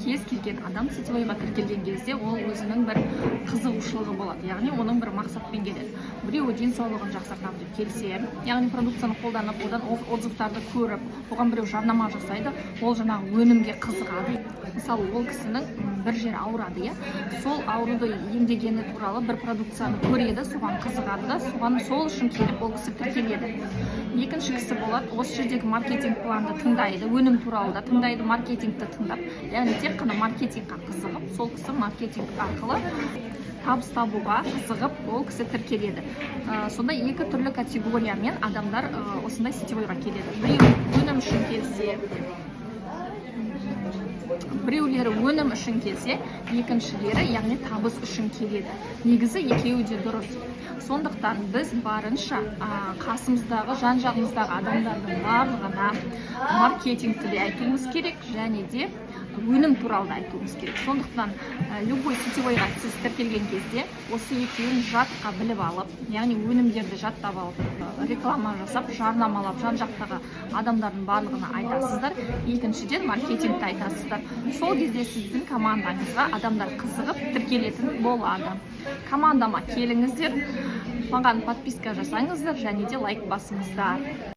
кез келген адам сетевойға тіркелген кезде ол өзінің бір қызығушылығы болады, яғни оның бір мақсатпен келеді. Біреуі денсаулығын жақсартамын деп келсе, яғни продукцияны қолданып, одан отзывтарды көріп, оған біреу жарнама жасайды, ол жаңағы өнімге қызығады. Мысалы, ол кісінің бір жері ауырады, иә, сол ауруды емдегені туралы бір продукцияны көреді, соған қызығады да, сол үшін келіп ол кісі тіркеледі. Екінші кісі болады, осы жердегі маркетинг планды тыңдайды, өнім туралы да тыңдайды, маркетингті тыңдап, яғни тек қана маркетингқа қызығып, сол кісі маркетинг арқылы табыс табуға қызығып, ол кісі тіркеледі. Сонда екі түрлі категориямен адамдар осындай сетевойға келеді. Біреу өнім үшін келсе, біреулері өнім үшін келсе, екіншілері яғни табыс үшін келеді. Негізі екеуі де дұрыс. Сондықтан біз барынша қасымыздағы, жан-жағымыздағы адамдардың барлығына маркетингті де айтуымыз керек, және де өнім туралы да айтуымыз керек. Сондықтан любой сетевойға сіз тіркелген кезде осы екеуін жатқа біліп алып, яғни өнімдерді жаттап алып, реклама жасап, жарнамалап, жан-жақтағы адамдардың барлығына айтасыздар. Екіншіден маркетингті айтасыздар. Сол кезде сіздің командаңызға адамдар қызығып тіркелетін болады. Командама келіңіздер, маған подписка жасаңыздар, және де лайк басыңыздар.